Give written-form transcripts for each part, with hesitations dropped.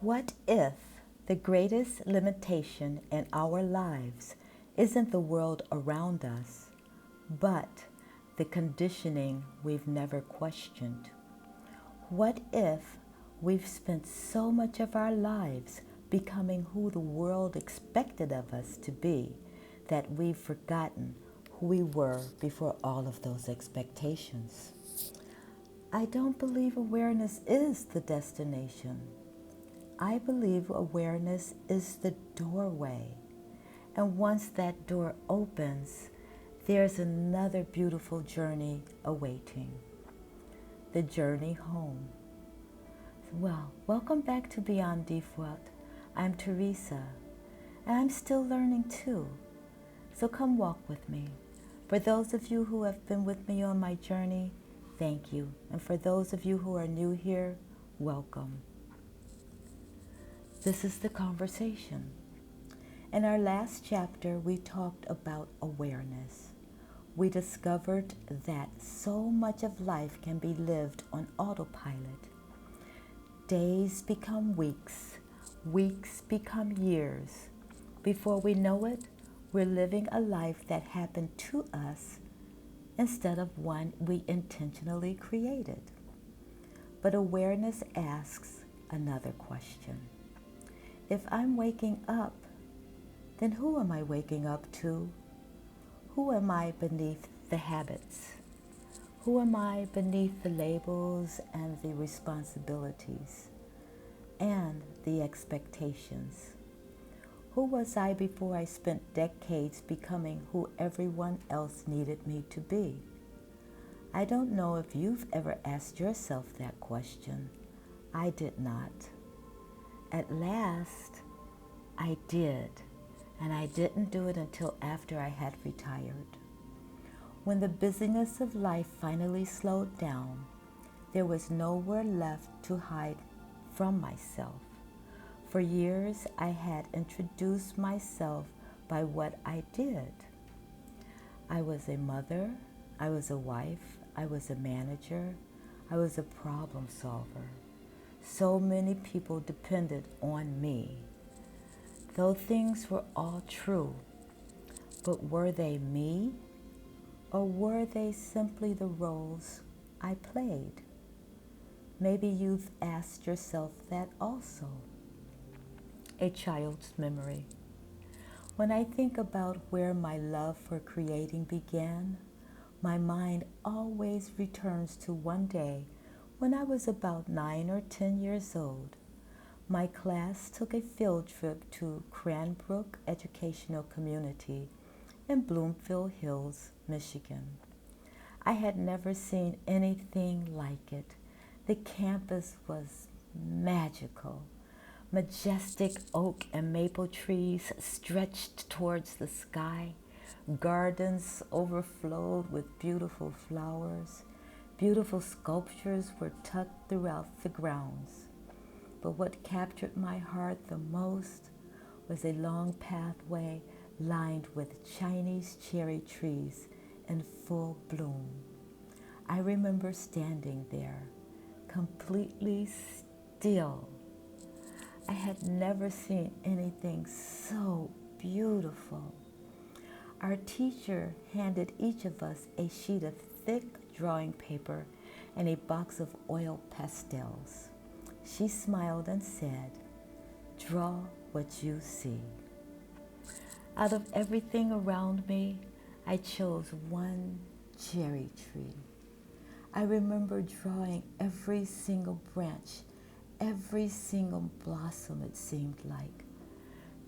What if the greatest limitation in our lives isn't the world around us, but the conditioning we've never questioned? What if we've spent so much of our lives becoming who the world expected of us to be that we've forgotten who we were before all of those expectations? I don't believe awareness is the destination. I believe awareness is the doorway. And once that door opens, there's another beautiful journey awaiting. The journey home. Well, welcome back to Beyond Default. I'm Teresa, and I'm still learning too. So come walk with me. For those of you who have been with me on my journey, thank you. And for those of you who are new here, welcome. This is the conversation. In our last chapter, we talked about awareness. We discovered that so much of life can be lived on autopilot. Days become weeks, weeks become years. Before we know it, we're living a life that happened to us instead of one we intentionally created. But awareness asks another question. If I'm waking up, then who am I waking up to? Who am I beneath the habits? Who am I beneath the labels and the responsibilities and the expectations? Who was I before I spent decades becoming who everyone else needed me to be? I don't know if you've ever asked yourself that question. I did not. At last, I did, and I didn't do it until after I had retired. When the busyness of life finally slowed down, there was nowhere left to hide from myself. For years, I had introduced myself by what I did. I was a mother, I was a wife, I was a manager, I was a problem solver. So many people depended on me. Though things were all true, but were they me? Or were they simply the roles I played? Maybe you've asked yourself that also. A child's memory. When I think about where my love for creating began, my mind always returns to one day when I was about 9 or 10 years old. My class took a field trip to Cranbrook Educational Community in Bloomfield Hills, Michigan. I had never seen anything like it. The campus was magical. Majestic oak and maple trees stretched towards the sky. Gardens overflowed with beautiful flowers. Beautiful sculptures were tucked throughout the grounds. But what captured my heart the most was a long pathway lined with Chinese cherry trees in full bloom. I remember standing there, completely still. I had never seen anything so beautiful. Our teacher handed each of us a sheet of thick drawing paper and a box of oil pastels. She smiled and said, "Draw what you see." Out of everything around me, I chose one cherry tree. I remember drawing every single branch, every single blossom it seemed like,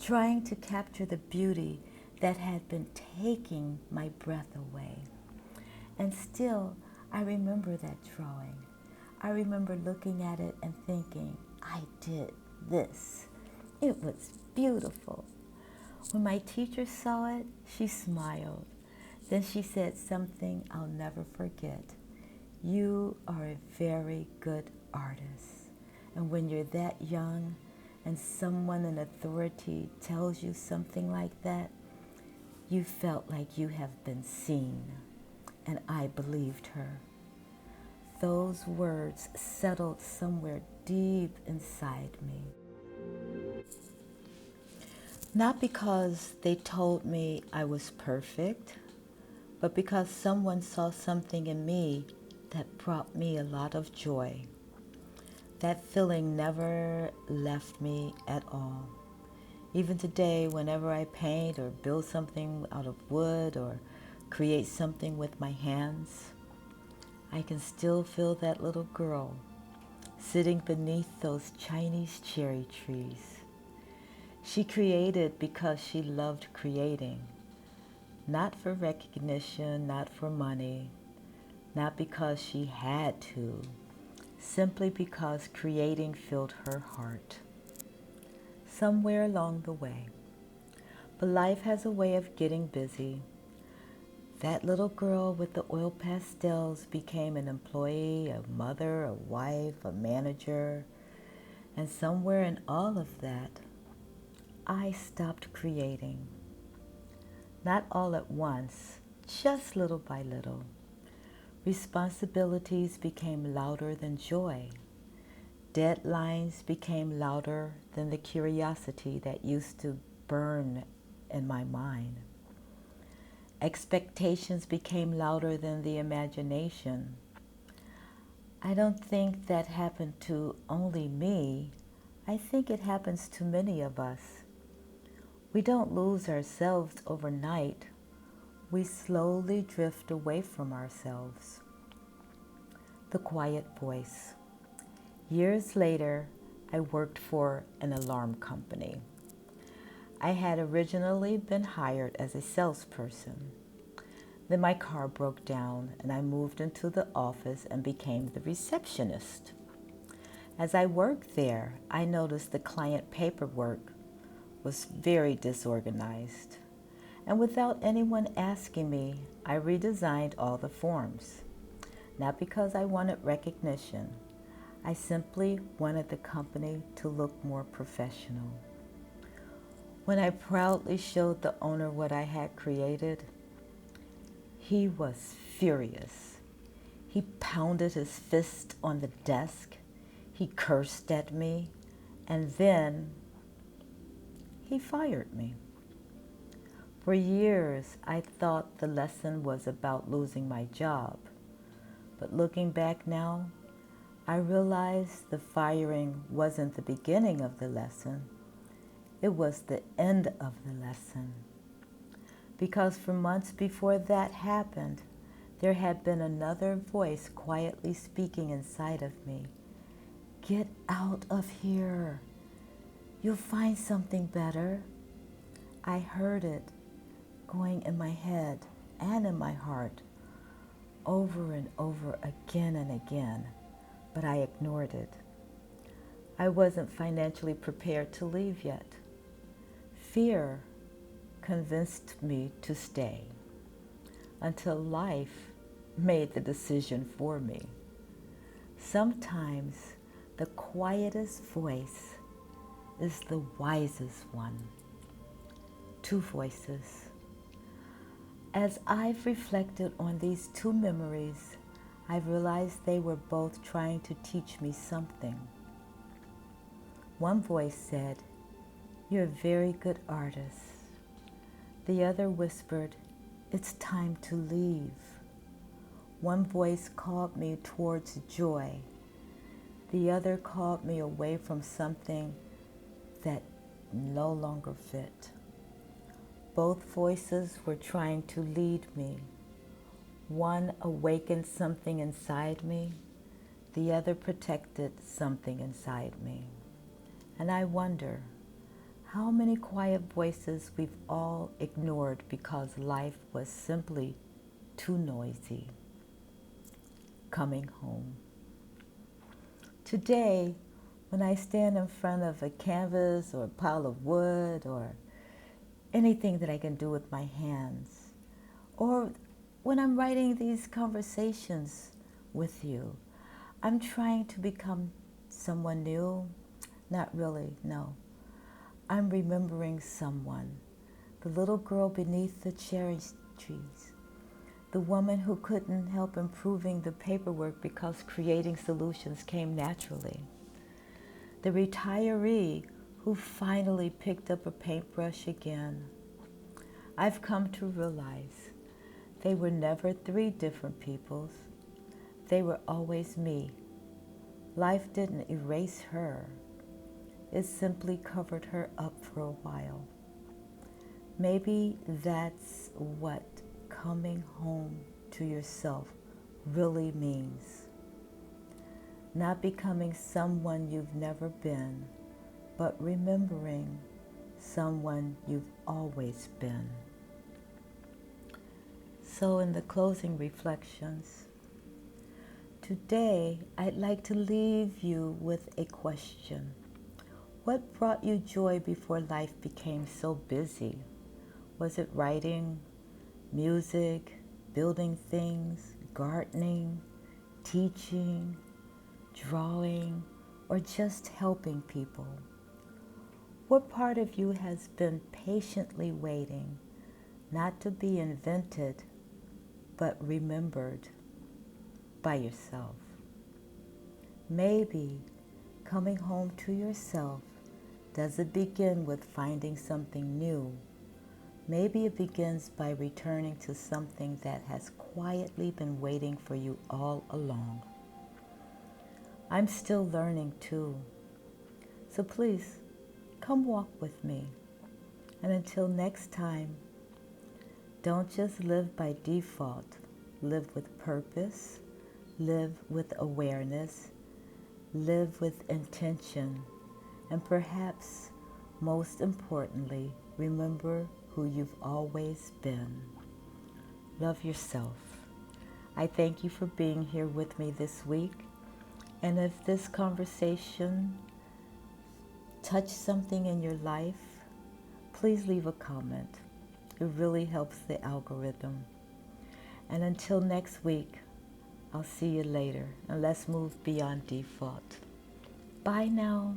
trying to capture the beauty that had been taking my breath away. And still, I remember that drawing. I remember looking at it and thinking, I did this. It was beautiful. When my teacher saw it, she smiled. Then she said something I'll never forget. "You are a very good artist." And when you're that young and someone in authority tells you something like that, you felt like you have been seen. And I believed her. Those words settled somewhere deep inside me. Not because they told me I was perfect, but because someone saw something in me that brought me a lot of joy. That feeling never left me at all. Even today, whenever I paint or build something out of wood or create something with my hands, I can still feel that little girl sitting beneath those Chinese cherry trees. She created because she loved creating, not for recognition, not for money, not because she had to, simply because creating filled her heart. Somewhere along the way. But life has a way of getting busy. That little girl with the oil pastels became an employee, a mother, a wife, a manager, and somewhere in all of that, I stopped creating. Not all at once, just little by little. Responsibilities became louder than joy. Deadlines became louder than the curiosity that used to burn in my mind. Expectations became louder than the imagination. I don't think that happened to only me. I think it happens to many of us. We don't lose ourselves overnight. We slowly drift away from ourselves. The quiet voice. Years later, I worked for an alarm company. I had originally been hired as a salesperson. Then my car broke down and I moved into the office and became the receptionist. As I worked there, I noticed the client paperwork was very disorganized. And without anyone asking me, I redesigned all the forms. Not because I wanted recognition. I simply wanted the company to look more professional. When I proudly showed the owner what I had created, he was furious. He pounded his fist on the desk. He cursed at me, and then he fired me. For years, I thought the lesson was about losing my job. But looking back now, I realized the firing wasn't the beginning of the lesson. It was the end of the lesson. Because for months before that happened, there had been another voice quietly speaking inside of me. Get out of here. You'll find something better. I heard it going in my head and in my heart over and over again and again, but I ignored it. I wasn't financially prepared to leave yet. Fear convinced me to stay until life made the decision for me. Sometimes the quietest voice is the wisest one. Two voices. As I've reflected on these two memories, I've realized they were both trying to teach me something. One voice said, "You're a very good artist." The other whispered, "It's time to leave." One voice called me towards joy. The other called me away from something that no longer fit. Both voices were trying to lead me. One awakened something inside me. The other protected something inside me. And I wonder how many quiet voices we've all ignored because life was simply too noisy. Coming home. Today, when I stand in front of a canvas or a pile of wood or anything that I can do with my hands, or when I'm writing these conversations with you, I'm trying to become someone new. Not really, no. I'm remembering someone, the little girl beneath the cherry trees, the woman who couldn't help improving the paperwork because creating solutions came naturally, the retiree who finally picked up a paintbrush again. I've come to realize they were never three different peoples. They were always me. Life didn't erase her. It simply covered her up for a while. Maybe that's what coming home to yourself really means. Not becoming someone you've never been, but remembering someone you've always been. So in the closing reflections, today I'd like to leave you with a question. What brought you joy before life became so busy? Was it writing, music, building things, gardening, teaching, drawing, or just helping people? What part of you has been patiently waiting, not to be invented, but remembered by yourself? Maybe coming home to yourself doesn't begin with finding something new. Maybe it begins by returning to something that has quietly been waiting for you all along. I'm still learning too. So please, come walk with me. And until next time, don't just live by default. Live with purpose. Live with awareness. Live with intention. And perhaps, most importantly, remember who you've always been. Love yourself. I thank you for being here with me this week. And if this conversation touched something in your life, please leave a comment. It really helps the algorithm. And until next week, I'll see you later. And let's move beyond default. Bye now.